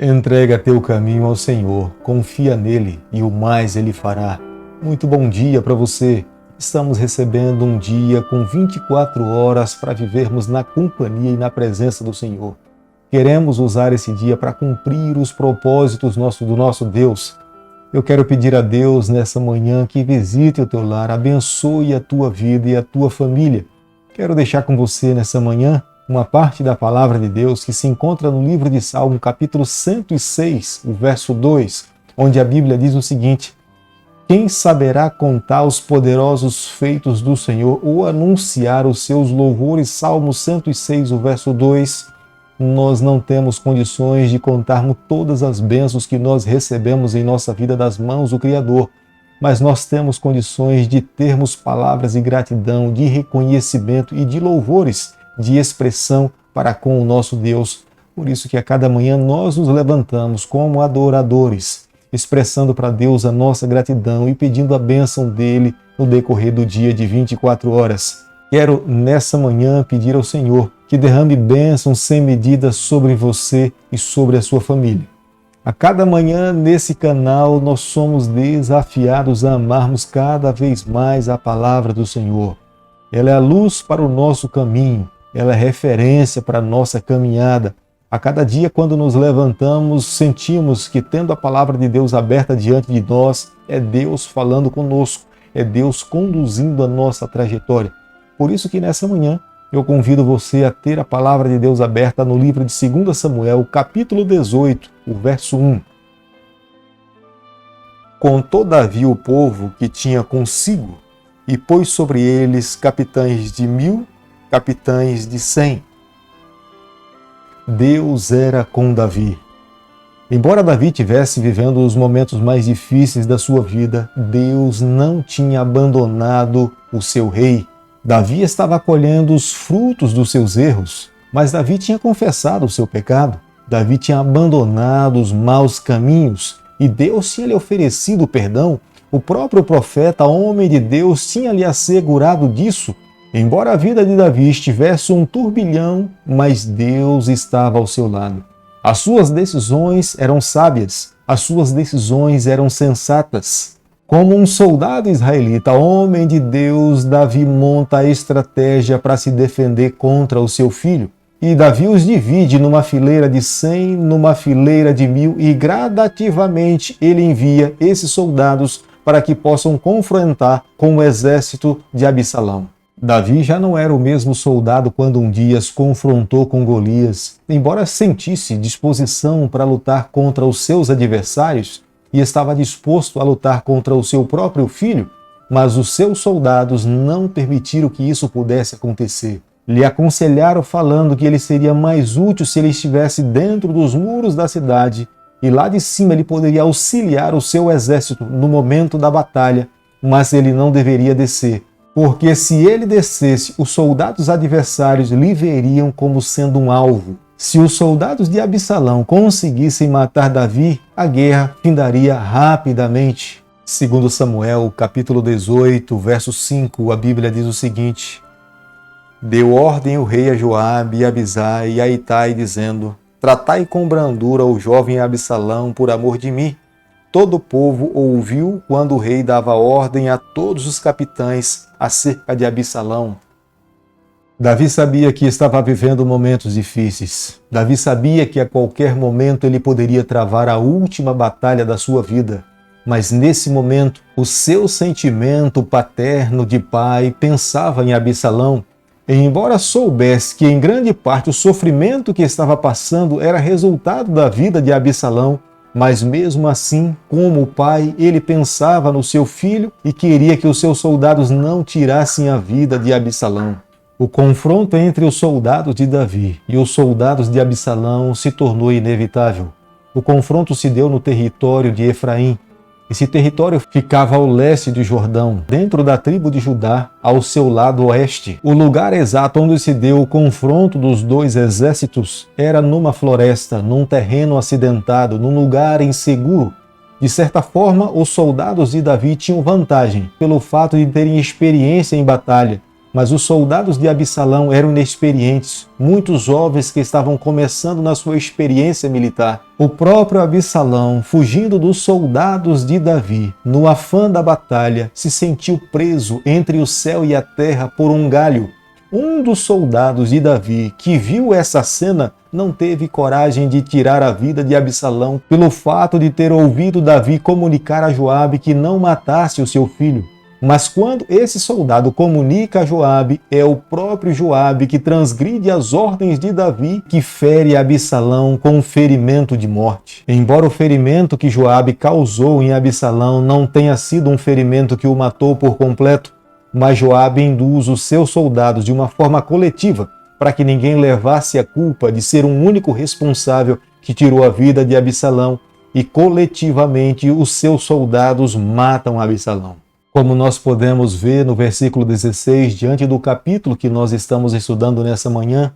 Entrega teu caminho ao Senhor, confia nele e o mais ele fará. Muito bom dia para você. Estamos recebendo um dia com 24 horas para vivermos na companhia e na presença do Senhor. Queremos usar esse dia para cumprir os propósitos do nosso Deus. Eu quero pedir a Deus nessa manhã que visite o teu lar, abençoe a tua vida e a tua família. Quero deixar com você nessa manhã uma parte da palavra de Deus que se encontra no livro de Salmo, capítulo 106, o verso 2, onde a Bíblia diz o seguinte: quem saberá contar os poderosos feitos do Senhor ou anunciar os seus louvores? Salmo 106, o verso 2. Nós não temos condições de contarmos todas as bênçãos que nós recebemos em nossa vida das mãos do Criador, mas nós temos condições de termos palavras de gratidão, de reconhecimento e de louvores, de expressão para com o nosso Deus. Por isso que a cada manhã nós nos levantamos como adoradores, expressando para Deus a nossa gratidão e pedindo a bênção dele no decorrer do dia de 24 horas. Quero nessa manhã pedir ao Senhor que derrame bênçãos sem medida sobre você e sobre a sua família. A cada manhã nesse canal nós somos desafiados a amarmos cada vez mais a palavra do Senhor. Ela é a luz para o nosso caminho, ela é referência para a nossa caminhada. A cada dia, quando nos levantamos, sentimos que, tendo a palavra de Deus aberta diante de nós, é Deus falando conosco, é Deus conduzindo a nossa trajetória. Por isso que nessa manhã eu convido você a ter a palavra de Deus aberta no livro de 2 Samuel, capítulo 18, o verso 1. Contou Davi o povo que tinha consigo e pôs sobre eles capitães de 1000, capitães de 100. Deus era com Davi. Embora Davi tivesse vivendo os momentos mais difíceis da sua vida, Deus não tinha abandonado o seu rei. Davi estava colhendo os frutos dos seus erros, mas Davi tinha confessado o seu pecado. Davi tinha abandonado os maus caminhos e Deus tinha lhe oferecido perdão. O próprio profeta, homem de Deus, tinha lhe assegurado disso. Embora a vida de Davi estivesse um turbilhão, mas Deus estava ao seu lado. As suas decisões eram sábias, as suas decisões eram sensatas. Como um soldado israelita, homem de Deus, Davi monta a estratégia para se defender contra o seu filho. E Davi os divide numa fileira de 100, numa fileira de 1000 e gradativamente ele envia esses soldados para que possam confrontar com o exército de Absalão. Davi já não era o mesmo soldado quando um dia se confrontou com Golias. Embora sentisse disposição para lutar contra os seus adversários e estava disposto a lutar contra o seu próprio filho, mas os seus soldados não permitiram que isso pudesse acontecer. Lhe aconselharam falando que ele seria mais útil se ele estivesse dentro dos muros da cidade e lá de cima ele poderia auxiliar o seu exército no momento da batalha, mas ele não deveria descer, porque se ele descesse, os soldados adversários lhe veriam como sendo um alvo. Se os soldados de Absalão conseguissem matar Davi, a guerra findaria rapidamente. Segundo Samuel, capítulo 18, verso 5, a Bíblia diz o seguinte: deu ordem o rei a Joabe e a Abisai e a Itai, dizendo: tratai com brandura o jovem Absalão por amor de mim. Todo o povo ouviu quando o rei dava ordem a todos os capitães acerca de Absalão. Davi sabia que estava vivendo momentos difíceis. Davi sabia que a qualquer momento ele poderia travar a última batalha da sua vida. Mas nesse momento, o seu sentimento paterno de pai pensava em Absalão. E embora soubesse que em grande parte o sofrimento que estava passando era resultado da vida de Absalão, mas mesmo assim, como pai, ele pensava no seu filho e queria que os seus soldados não tirassem a vida de Absalão. O confronto entre os soldados de Davi e os soldados de Absalão se tornou inevitável. O confronto se deu no território de Efraim. Esse território ficava ao leste do Jordão, dentro da tribo de Judá, ao seu lado oeste. O lugar exato onde se deu o confronto dos dois exércitos era numa floresta, num terreno acidentado, num lugar inseguro. De certa forma, os soldados de Davi tinham vantagem pelo fato de terem experiência em batalha, Mas os soldados de Absalão eram inexperientes, muitos jovens que estavam começando na sua experiência militar. O próprio Absalão, fugindo dos soldados de Davi, no afã da batalha, se sentiu preso entre o céu e a terra por um galho. Um dos soldados de Davi, que viu essa cena, não teve coragem de tirar a vida de Absalão pelo fato de ter ouvido Davi comunicar a Joabe que não matasse o seu filho. Mas quando esse soldado comunica a Joabe, é o próprio Joabe que transgride as ordens de Davi, que fere Absalão com um ferimento de morte. Embora o ferimento que Joabe causou em Absalão não tenha sido um ferimento que o matou por completo, mas Joabe induz os seus soldados de uma forma coletiva para que ninguém levasse a culpa de ser um único responsável que tirou a vida de Absalão, e coletivamente os seus soldados matam Absalão. Como nós podemos ver no versículo 16, diante do capítulo que nós estamos estudando nessa manhã,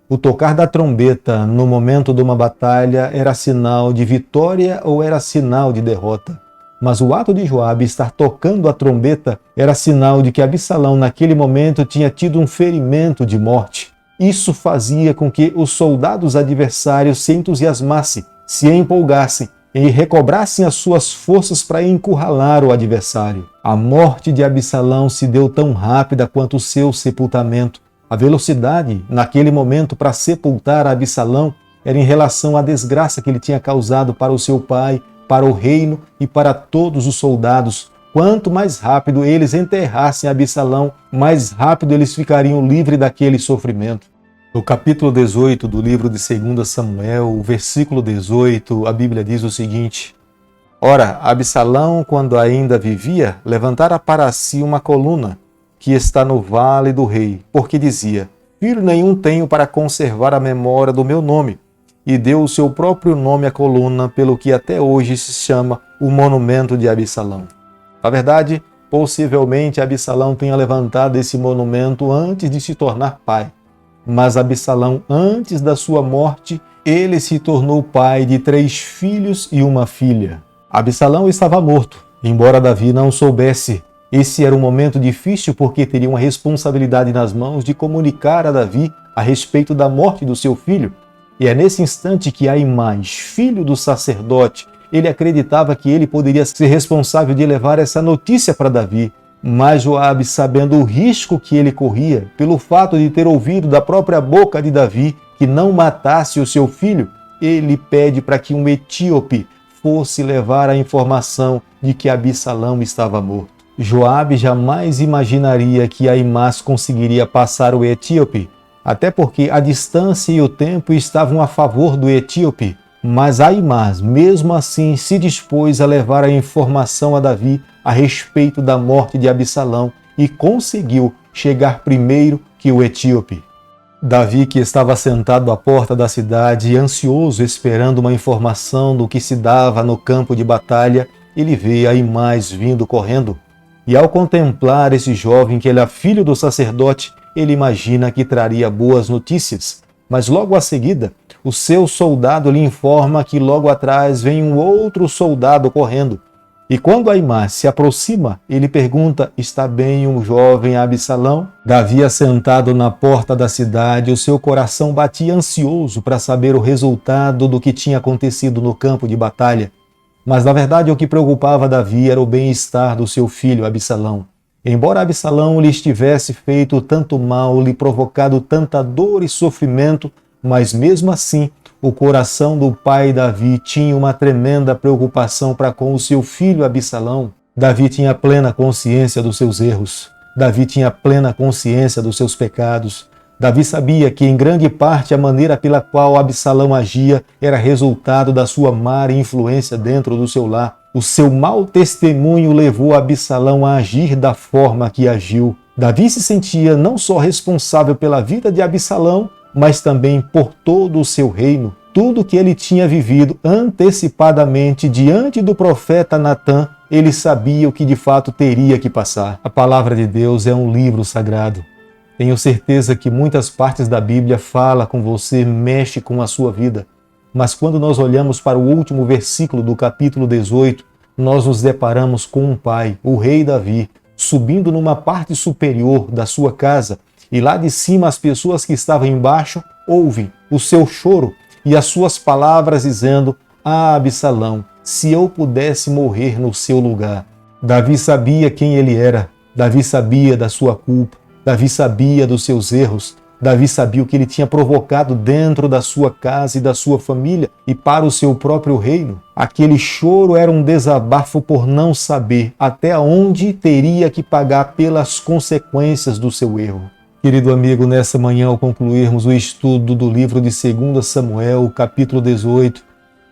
o tocar da trombeta no momento de uma batalha era sinal de vitória ou era sinal de derrota. Mas o ato de Joabe estar tocando a trombeta era sinal de que Absalão naquele momento tinha tido um ferimento de morte. Isso fazia com que os soldados adversários se entusiasmassem, se empolgassem e recobrassem as suas forças para encurralar o adversário. A morte de Absalão se deu tão rápida quanto o seu sepultamento. A velocidade, naquele momento, para sepultar Absalão era em relação à desgraça que ele tinha causado para o seu pai, para o reino e para todos os soldados. Quanto mais rápido eles enterrassem Absalão, mais rápido eles ficariam livres daquele sofrimento. No capítulo 18 do livro de 2 Samuel, o versículo 18, a Bíblia diz o seguinte: Ora, Absalão, quando ainda vivia, levantara para si uma coluna, que está no vale do rei, porque dizia: Filho nenhum tenho para conservar a memória do meu nome, e deu o seu próprio nome à coluna, pelo que até hoje se chama o monumento de Absalão. Na verdade, possivelmente Absalão tenha levantado esse monumento antes de se tornar pai. Mas Absalão, antes da sua morte, ele se tornou pai de 3 filhos e uma filha. Absalão estava morto, embora Davi não soubesse. Esse era um momento difícil porque teria uma responsabilidade nas mãos de comunicar a Davi a respeito da morte do seu filho. E é nesse instante que Aimás, filho do sacerdote, ele acreditava que ele poderia ser responsável de levar essa notícia para Davi. Mas Joabe, sabendo o risco que ele corria, pelo fato de ter ouvido da própria boca de Davi que não matasse o seu filho, ele pede para que um etíope fosse levar a informação de que Absalão estava morto. Joabe jamais imaginaria que Aimás conseguiria passar o etíope, até porque a distância e o tempo estavam a favor do etíope. Mas Aimás, mesmo assim, se dispôs a levar a informação a Davi a respeito da morte de Absalão e conseguiu chegar primeiro que o etíope. Davi, que estava sentado à porta da cidade, ansioso, esperando uma informação do que se dava no campo de batalha, ele vê Aimás vindo correndo. E ao contemplar esse jovem, que era filho do sacerdote, ele imagina que traria boas notícias. Mas logo a seguida, o seu soldado lhe informa que logo atrás vem um outro soldado correndo. E quando Aimás se aproxima, ele pergunta: está bem um jovem Absalão? Davi, assentado na porta da cidade, o seu coração batia ansioso para saber o resultado do que tinha acontecido no campo de batalha. Mas na verdade o que preocupava Davi era o bem-estar do seu filho Absalão. Embora Absalão lhe estivesse feito tanto mal, lhe provocado tanta dor e sofrimento, mas mesmo assim, o coração do pai Davi tinha uma tremenda preocupação para com o seu filho Absalão. Davi tinha plena consciência dos seus erros. Davi tinha plena consciência dos seus pecados. Davi sabia que, em grande parte, a maneira pela qual Absalão agia era resultado da sua má influência dentro do seu lar. O seu mau testemunho levou Absalão a agir da forma que agiu. Davi se sentia não só responsável pela vida de Absalão, mas também por todo o seu reino. Tudo que ele tinha vivido antecipadamente diante do profeta Natã, ele sabia o que de fato teria que passar. A palavra de Deus é um livro sagrado. Tenho certeza que muitas partes da Bíblia fala com você, mexe com a sua vida. Mas quando nós olhamos para o último versículo do capítulo 18, nós nos deparamos com um pai, o rei Davi, subindo numa parte superior da sua casa, e lá de cima as pessoas que estavam embaixo ouvem o seu choro e as suas palavras dizendo: "Ah, Absalão, se eu pudesse morrer no seu lugar." Davi sabia quem ele era, Davi sabia da sua culpa, Davi sabia dos seus erros, Davi sabia o que ele tinha provocado dentro da sua casa e da sua família e para o seu próprio reino. Aquele choro era um desabafo por não saber até onde teria que pagar pelas consequências do seu erro. Querido amigo, nessa manhã, ao concluirmos o estudo do livro de 2 Samuel, capítulo 18,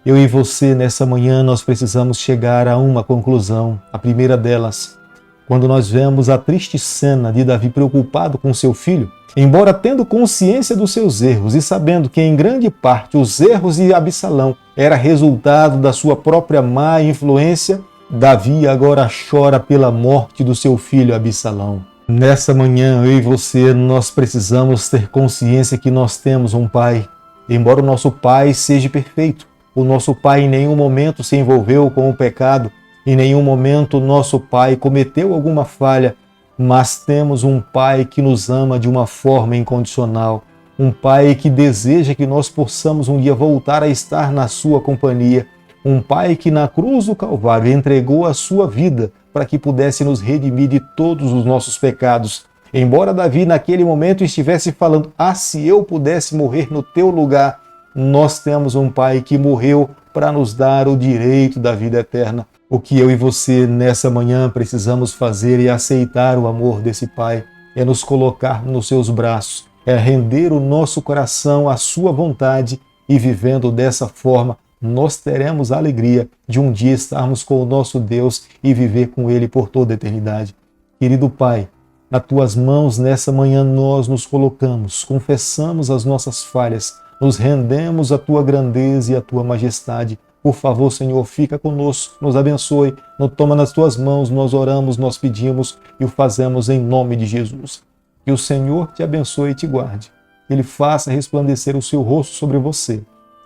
eu e você, nessa manhã, nós precisamos chegar a uma conclusão. A primeira delas, quando nós vemos a triste cena de Davi preocupado com seu filho, embora tendo consciência dos seus erros e sabendo que em grande parte os erros de Absalão era resultado da sua própria má influência, Davi agora chora pela morte do seu filho Absalão. Nessa manhã, eu e você, nós precisamos ter consciência que nós temos um pai. Embora o nosso pai seja perfeito, o nosso pai em nenhum momento se envolveu com o pecado, em nenhum momento o nosso pai cometeu alguma falha, mas temos um pai que nos ama de uma forma incondicional, um pai que deseja que nós possamos um dia voltar a estar na sua companhia, um pai que na cruz do Calvário entregou a sua vida para que pudesse nos redimir de todos os nossos pecados. Embora Davi naquele momento estivesse falando: "Ah, se eu pudesse morrer no teu lugar", nós temos um pai que morreu para nos dar o direito da vida eterna. O que eu e você nessa manhã precisamos fazer é aceitar o amor desse pai, é nos colocar nos seus braços, é render o nosso coração à sua vontade, e vivendo dessa forma, nós teremos a alegria de um dia estarmos com o nosso Deus e viver com Ele por toda a eternidade. Querido Pai, nas tuas mãos nessa manhã nós nos colocamos, confessamos as nossas falhas, nos rendemos à tua grandeza e à tua majestade. Por favor, Senhor, fica conosco, nos abençoe, nos toma nas tuas mãos, nós oramos, nós pedimos e o fazemos em nome de Jesus. Que o Senhor te abençoe e te guarde, que Ele faça resplandecer o seu rosto sobre você,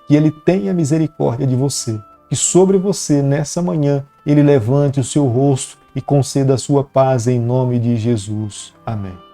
que Ele tenha misericórdia de você, que sobre você, nessa manhã, Ele levante o seu rosto e conceda a sua paz em nome de Jesus. Amém.